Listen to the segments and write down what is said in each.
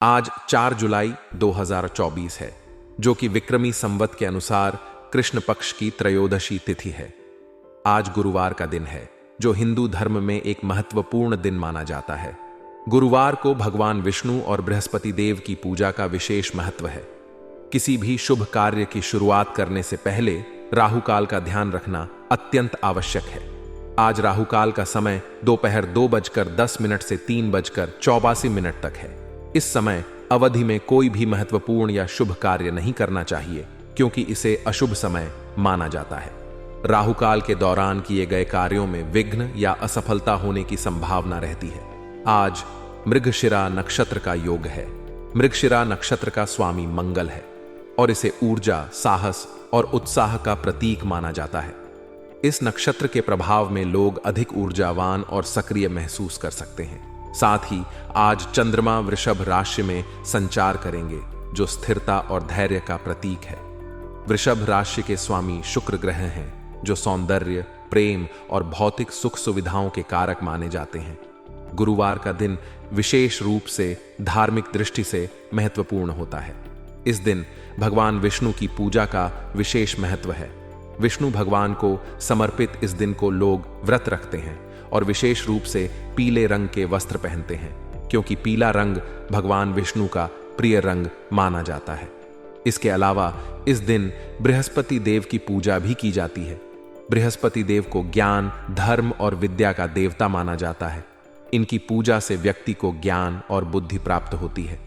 आज 4 जुलाई 2024 है, जो कि विक्रमी संवत के अनुसार कृष्ण पक्ष की त्रयोदशी तिथि है। आज गुरुवार का दिन है, जो हिंदू धर्म में एक महत्वपूर्ण दिन माना जाता है। गुरुवार को भगवान विष्णु और बृहस्पति देव की पूजा का विशेष महत्व है। किसी भी शुभ कार्य की शुरुआत करने से पहले राहु काल का ध्यान रखना अत्यंत आवश्यक है। आज राहु काल का समय दोपहर 2:10 से 3:84 तक है। इस समय अवधि में कोई भी महत्वपूर्ण या शुभ कार्य नहीं करना चाहिए, क्योंकि इसे अशुभ समय माना जाता है। राहु काल के दौरान किए गए कार्यों में विघ्न या असफलता होने की संभावना रहती है। आज मृगशिरा नक्षत्र का योग है। मृगशिरा नक्षत्र का स्वामी मंगल है और इसे ऊर्जा, साहस और उत्साह का प्रतीक माना जाता है। इस नक्षत्र के प्रभाव में लोग अधिक ऊर्जावान और सक्रिय महसूस कर सकते हैं। साथ ही आज चंद्रमा वृषभ राशि में संचार करेंगे, जो स्थिरता और धैर्य का प्रतीक है। वृषभ राशि के स्वामी शुक्र ग्रह हैं, जो सौंदर्य, प्रेम और भौतिक सुख सुविधाओं के कारक माने जाते हैं। गुरुवार का दिन विशेष रूप से धार्मिक दृष्टि से महत्वपूर्ण होता है। इस दिन भगवान विष्णु की पूजा का विशेष महत्व है। विष्णु भगवान को समर्पित इस दिन को लोग व्रत रखते हैं और विशेष रूप से पीले रंग के वस्त्र पहनते हैं, क्योंकि पीला रंग भगवान विष्णु का प्रिय रंग माना जाता है। इसके अलावा इस दिन बृहस्पति देव की पूजा भी की जाती है। बृहस्पति देव को ज्ञान, धर्म और विद्या का देवता माना जाता है। इनकी पूजा से व्यक्ति को ज्ञान और बुद्धि प्राप्त होती है।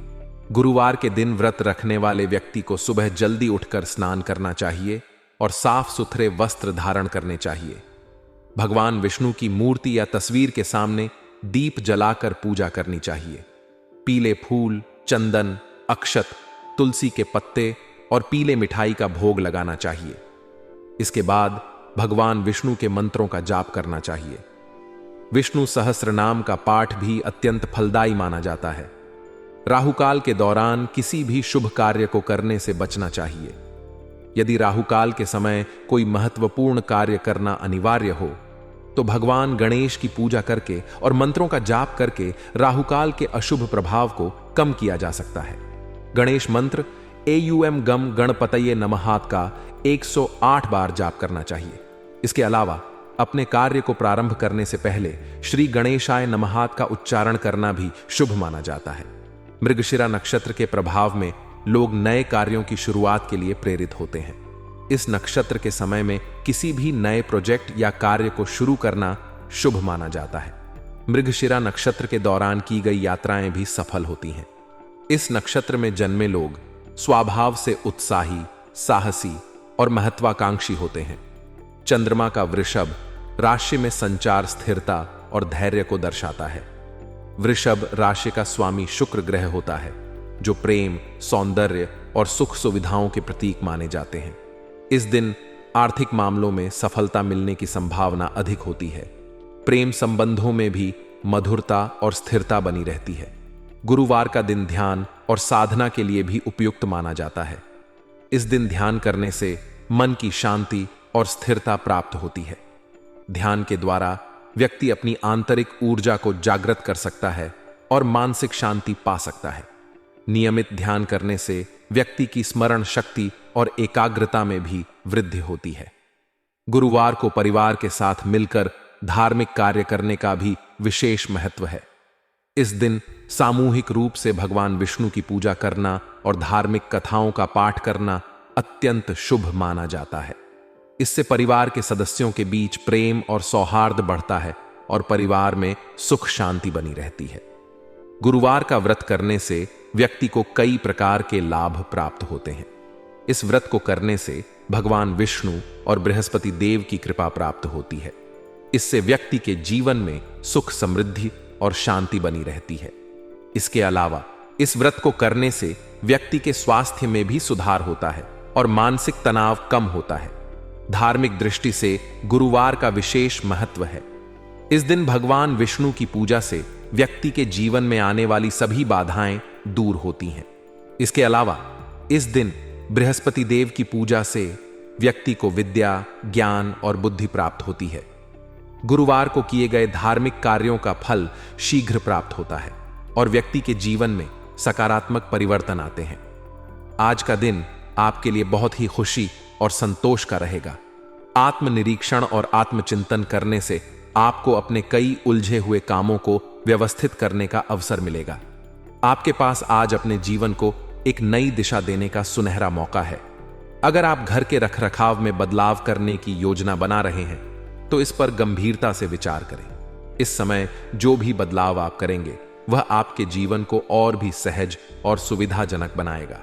गुरुवार के दिन व्रत रखने वाले व्यक्ति को सुबह जल्दी उठकर स्नान करना चाहिए और साफ सुथरे वस्त्र धारण करने चाहिए। भगवान विष्णु की मूर्ति या तस्वीर के सामने दीप जलाकर पूजा करनी चाहिए। पीले फूल, चंदन, अक्षत, तुलसी के पत्ते और पीले मिठाई का भोग लगाना चाहिए। इसके बाद भगवान विष्णु के मंत्रों का जाप करना चाहिए। विष्णु सहस्त्र नाम का पाठ भी अत्यंत फलदायी माना जाता है। राहुकाल के दौरान किसी भी शुभ कार्य को करने से बचना चाहिए। यदि राहुकाल के समय कोई महत्वपूर्ण कार्य करना अनिवार्य हो, तो भगवान गणेश की पूजा करके और मंत्रों का जाप करके राहुकाल के अशुभ प्रभाव को कम किया जा सकता है। गणेश मंत्र एयम गम गणपतये नमः का 108 बार जाप करना चाहिए। इसके अलावा अपने कार्य को प्रारंभ करने से पहले श्री गणेशाय नमः का उच्चारण करना भी शुभ माना जाता है। मृगशिरा नक्षत्र के प्रभाव में लोग नए कार्यों की शुरुआत के लिए प्रेरित होते हैं। इस नक्षत्र के समय में किसी भी नए प्रोजेक्ट या कार्य को शुरू करना शुभ माना जाता है। मृगशिरा नक्षत्र के दौरान की गई यात्राएं भी सफल होती हैं। इस नक्षत्र में जन्मे लोग स्वभाव से उत्साही, साहसी और महत्वाकांक्षी होते हैं। चंद्रमा का वृषभ राशि में संचार स्थिरता और धैर्य को दर्शाता है। वृषभ राशि का स्वामी शुक्र ग्रह होता है, जो प्रेम, सौंदर्य और सुख सुविधाओं के प्रतीक माने जाते हैं। इस दिन आर्थिक मामलों में सफलता मिलने की संभावना अधिक होती है। प्रेम संबंधों में भी मधुरता और स्थिरता बनी रहती है। गुरुवार का दिन ध्यान और साधना के लिए भी उपयुक्त माना जाता है। इस दिन ध्यान करने से मन की शांति और स्थिरता प्राप्त होती है। ध्यान के द्वारा व्यक्ति अपनी आंतरिक ऊर्जा को जागृत कर सकता है और मानसिक शांति पा सकता है। नियमित ध्यान करने से व्यक्ति की स्मरण शक्ति और एकाग्रता में भी वृद्धि होती है। गुरुवार को परिवार के साथ मिलकर धार्मिक कार्य करने का भी विशेष महत्व है। इस दिन सामूहिक रूप से भगवान विष्णु की पूजा करना और धार्मिक कथाओं का पाठ करना अत्यंत शुभ माना जाता है। इससे परिवार के सदस्यों के बीच प्रेम और सौहार्द बढ़ता है और परिवार में सुख शांति बनी रहती है। गुरुवार का व्रत करने से व्यक्ति को कई प्रकार के लाभ प्राप्त होते हैं। इस व्रत को करने से भगवान विष्णु और बृहस्पति देव की कृपा प्राप्त होती है। इससे व्यक्ति के जीवन में सुख, समृद्धि और शांति बनी रहती है। इसके अलावा इस व्रत को करने से व्यक्ति के स्वास्थ्य में भी सुधार होता है और मानसिक तनाव कम होता है। धार्मिक दृष्टि से गुरुवार का विशेष महत्व है। इस दिन भगवान विष्णु की पूजा से व्यक्ति के जीवन में आने वाली सभी बाधाएं दूर होती हैं। इसके अलावा इस दिन बृहस्पति देव की पूजा से व्यक्ति को विद्या, ज्ञान और बुद्धि प्राप्त होती है। गुरुवार को किए गए धार्मिक कार्यों का फल शीघ्र प्राप्त होता है और व्यक्ति के जीवन में सकारात्मक परिवर्तन आते हैं। आज का दिन आपके लिए बहुत ही खुशी और संतोष का रहेगा। आत्मनिरीक्षण और आत्मचिंतन करने से आपको अपने कई उलझे हुए कामों को व्यवस्थित करने का अवसर मिलेगा। आपके पास आज अपने जीवन को एक नई दिशा देने का सुनहरा मौका है। अगर आप घर के रखरखाव में बदलाव करने की योजना बना रहे हैं तो इस पर गंभीरता से विचार करें। इस समय जो भी बदलाव आप करेंगे वह आपके जीवन को और भी सहज और सुविधाजनक बनाएगा।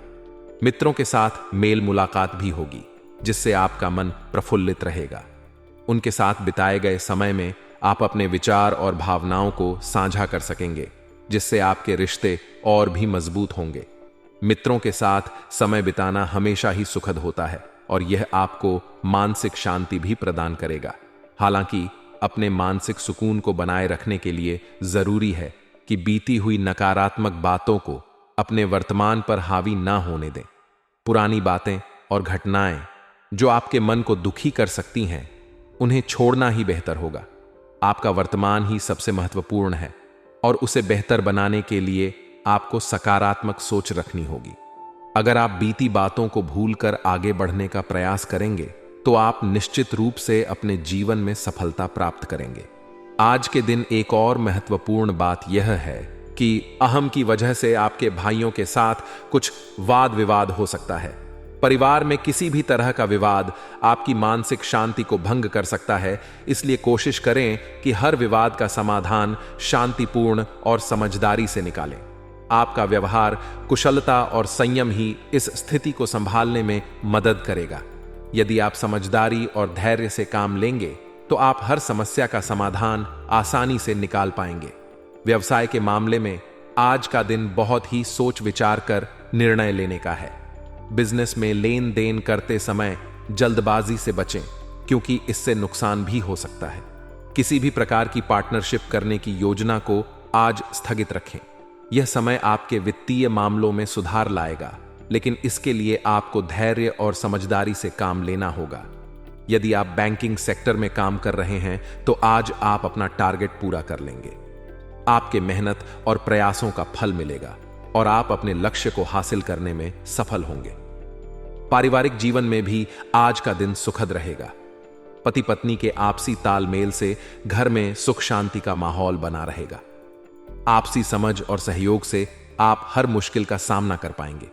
मित्रों के साथ मेल मुलाकात भी होगी जिससे आपका मन प्रफुल्लित रहेगा। उनके साथ बिताए गए समय में आप अपने विचार और भावनाओं को साझा कर सकेंगे जिससे आपके रिश्ते और भी मजबूत होंगे। मित्रों के साथ समय बिताना हमेशा ही सुखद होता है और यह आपको मानसिक शांति भी प्रदान करेगा। हालांकि अपने मानसिक सुकून को बनाए रखने के लिए जरूरी है कि बीती हुई नकारात्मक बातों को अपने वर्तमान पर हावी ना होने दें। पुरानी बातें और घटनाएं जो आपके मन को दुखी कर सकती हैं, उन्हें छोड़ना ही बेहतर होगा। आपका वर्तमान ही सबसे महत्वपूर्ण है और उसे बेहतर बनाने के लिए आपको सकारात्मक सोच रखनी होगी। अगर आप बीती बातों को भूलकर आगे बढ़ने का प्रयास करेंगे तो आप निश्चित रूप से अपने जीवन में सफलता प्राप्त करेंगे। आज के दिन एक और महत्वपूर्ण बात यह है कि अहम की वजह से आपके भाइयों के साथ कुछ वाद विवाद हो सकता है। परिवार में किसी भी तरह का विवाद आपकी मानसिक शांति को भंग कर सकता है, इसलिए कोशिश करें कि हर विवाद का समाधान शांतिपूर्ण और समझदारी से निकालें। आपका व्यवहार, कुशलता और संयम ही इस स्थिति को संभालने में मदद करेगा। यदि आप समझदारी और धैर्य से काम लेंगे तो आप हर समस्या का समाधान आसानी से निकाल पाएंगे। व्यवसाय के मामले में आज का दिन बहुत ही सोच विचार कर निर्णय लेने का है। बिजनेस में लेन देन करते समय जल्दबाजी से बचें क्योंकि इससे नुकसान भी हो सकता है। किसी भी प्रकार की पार्टनरशिप करने की योजना को आज स्थगित रखें। यह समय आपके वित्तीय मामलों में सुधार लाएगा, लेकिन इसके लिए आपको धैर्य और समझदारी से काम लेना होगा। यदि आप बैंकिंग सेक्टर में काम कर रहे हैं तो आज आप अपना टारगेट पूरा कर लेंगे। आपके मेहनत और प्रयासों का फल मिलेगा और आप अपने लक्ष्य को हासिल करने में सफल होंगे। पारिवारिक जीवन में भी आज का दिन सुखद रहेगा। पति पत्नी के आपसी तालमेल से घर में सुख शांति का माहौल बना रहेगा। आपसी समझ और सहयोग से आप हर मुश्किल का सामना कर पाएंगे।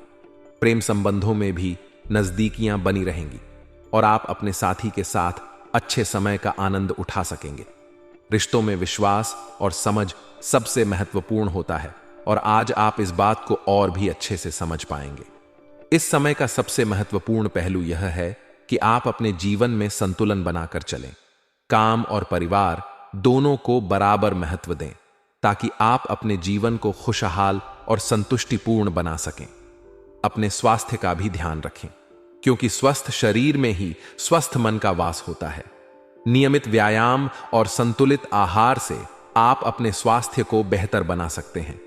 प्रेम संबंधों में भी नजदीकियां बनी रहेंगी और आप अपने साथी के साथ अच्छे समय का आनंद उठा सकेंगे। रिश्तों में विश्वास और समझ सबसे महत्वपूर्ण होता है और आज आप इस बात को और भी अच्छे से समझ पाएंगे। इस समय का सबसे महत्वपूर्ण पहलू यह है कि आप अपने जीवन में संतुलन बनाकर चलें। काम और परिवार दोनों को बराबर महत्व दें ताकि आप अपने जीवन को खुशहाल और संतुष्टिपूर्ण बना सकें। अपने स्वास्थ्य का भी ध्यान रखें क्योंकि स्वस्थ शरीर में ही स्वस्थ मन का वास होता है। नियमित व्यायाम और संतुलित आहार से आप अपने स्वास्थ्य को बेहतर बना सकते हैं।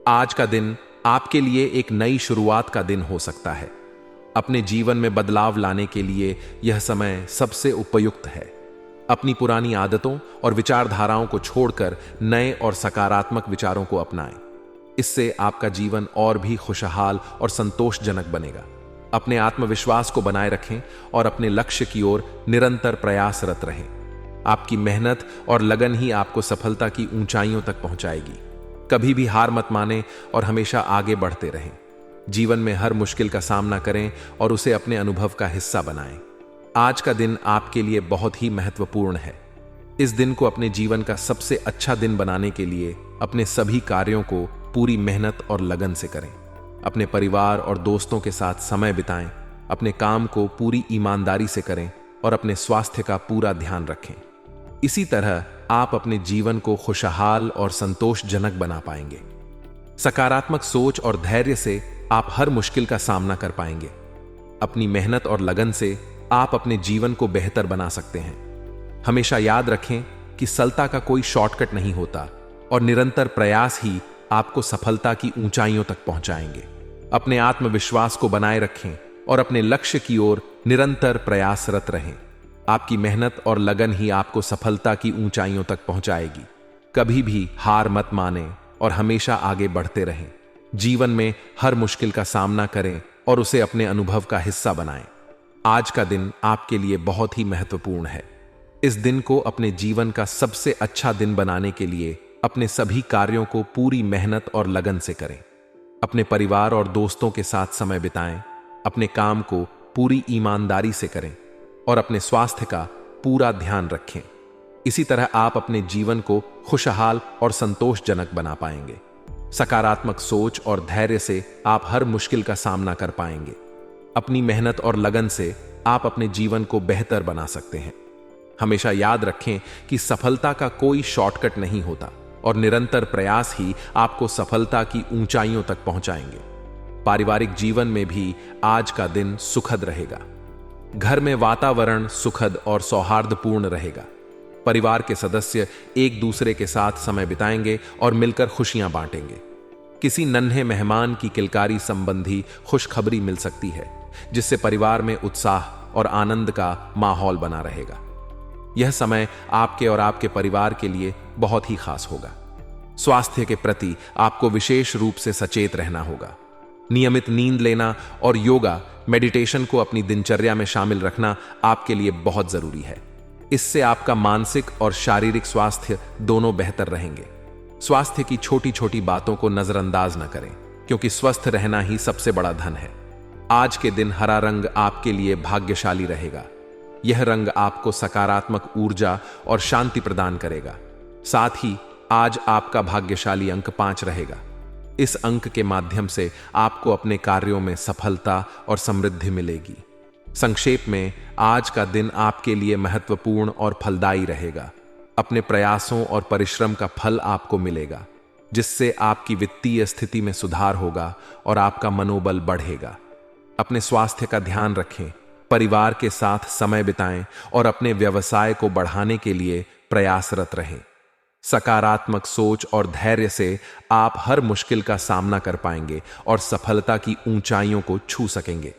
आज का दिन आपके लिए एक नई शुरुआत का दिन हो सकता है। अपने जीवन में बदलाव लाने के लिए यह समय सबसे उपयुक्त है। अपनी पुरानी आदतों और विचारधाराओं को छोड़कर नए और सकारात्मक विचारों को अपनाएं। इससे आपका जीवन और भी खुशहाल और संतोषजनक बनेगा। अपने आत्मविश्वास को बनाए रखें और अपने लक्ष्य की ओर निरंतर प्रयासरत रहें। आपकी मेहनत और लगन ही आपको सफलता की ऊंचाइयों तक पहुंचाएगी। कभी भी हार मत मानें और हमेशा आगे बढ़ते रहें। जीवन में हर मुश्किल का सामना करें और उसे अपने अनुभव का हिस्सा बनाएं। आज का दिन आपके लिए बहुत ही महत्वपूर्ण है। इस दिन को अपने जीवन का सबसे अच्छा दिन बनाने के लिए अपने सभी कार्यों को पूरी मेहनत और लगन से करें। अपने परिवार और दोस्तों के साथ समय बिताएं। अपने काम को पूरी ईमानदारी से करें और अपने स्वास्थ्य का पूरा ध्यान रखें। इसी तरह आप अपने जीवन को खुशहाल और संतोषजनक बना पाएंगे। सकारात्मक सोच और धैर्य से आप हर मुश्किल का सामना कर पाएंगे। अपनी मेहनत और लगन से आप अपने जीवन को बेहतर बना सकते हैं। हमेशा याद रखें कि सफलता का कोई शॉर्टकट नहीं होता और निरंतर प्रयास ही आपको सफलता की ऊंचाइयों तक पहुंचाएंगे। अपने आत्मविश्वास को बनाए रखें और अपने लक्ष्य की ओर निरंतर प्रयासरत रहें। आपकी मेहनत और लगन ही आपको सफलता की ऊंचाइयों तक पहुंचाएगी। कभी भी हार मत मानें और हमेशा आगे बढ़ते रहें। जीवन में हर मुश्किल का सामना करें और उसे अपने अनुभव का हिस्सा बनाएं। आज का दिन आपके लिए बहुत ही महत्वपूर्ण है। इस दिन को अपने जीवन का सबसे अच्छा दिन बनाने के लिए अपने सभी कार्यों को पूरी मेहनत और लगन से करें। अपने परिवार और दोस्तों के साथ समय बिताएं, अपने काम को पूरी ईमानदारी से करें और अपने स्वास्थ्य का पूरा ध्यान रखें। इसी तरह आप अपने जीवन को खुशहाल और संतोषजनक बना पाएंगे। सकारात्मक सोच और धैर्य से आप हर मुश्किल का सामना कर पाएंगे। अपनी मेहनत और लगन से आप अपने जीवन को बेहतर बना सकते हैं। हमेशा याद रखें कि सफलता का कोई शॉर्टकट नहीं होता और निरंतर प्रयास ही आपको सफलता की ऊंचाइयों तक पहुंचाएंगे। पारिवारिक जीवन में भी आज का दिन सुखद रहेगा। घर में वातावरण सुखद और सौहार्दपूर्ण रहेगा। परिवार के सदस्य एक दूसरे के साथ समय बिताएंगे और मिलकर खुशियां बांटेंगे। किसी नन्हे मेहमान की किलकारी संबंधी खुशखबरी मिल सकती है, जिससे परिवार में उत्साह और आनंद का माहौल बना रहेगा। यह समय आपके और आपके परिवार के लिए बहुत ही खास होगा। स्वास्थ्य के प्रति आपको विशेष रूप से सचेत रहना होगा। नियमित नींद लेना और योगा, मेडिटेशन को अपनी दिनचर्या में शामिल रखना आपके लिए बहुत जरूरी है। इससे आपका मानसिक और शारीरिक स्वास्थ्य दोनों बेहतर रहेंगे। स्वास्थ्य की छोटी छोटी बातों को नजरअंदाज न करें, क्योंकि स्वस्थ रहना ही सबसे बड़ा धन है। आज के दिन हरा रंग आपके लिए भाग्यशाली रहेगा। यह रंग आपको सकारात्मक ऊर्जा और शांति प्रदान करेगा। साथ ही आज आपका भाग्यशाली अंक 5 रहेगा। इस अंक के माध्यम से आपको अपने कार्यों में सफलता और समृद्धि मिलेगी। संक्षेप में, आज का दिन आपके लिए महत्वपूर्ण और फलदायी रहेगा। अपने प्रयासों और परिश्रम का फल आपको मिलेगा, जिससे आपकी वित्तीय स्थिति में सुधार होगा और आपका मनोबल बढ़ेगा। अपने स्वास्थ्य का ध्यान रखें, परिवार के साथ समय बिताएं और अपने व्यवसाय को बढ़ाने के लिए प्रयासरत रहें। सकारात्मक सोच और धैर्य से आप हर मुश्किल का सामना कर पाएंगे और सफलता की ऊंचाइयों को छू सकेंगे।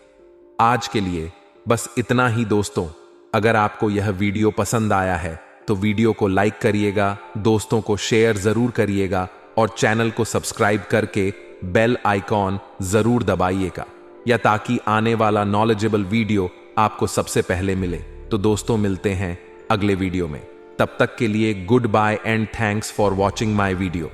आज के लिए बस इतना ही दोस्तों। अगर आपको यह वीडियो पसंद आया है तो वीडियो को लाइक करिएगा, दोस्तों को शेयर जरूर करिएगा और चैनल को सब्सक्राइब करके बेल आइकॉन जरूर दबाइएगा, या ताकि आने वाला नॉलेजेबल वीडियो आपको सबसे पहले मिले। तो दोस्तों, मिलते हैं अगले वीडियो में। तब तक के लिए good bye and thanks for watching my video.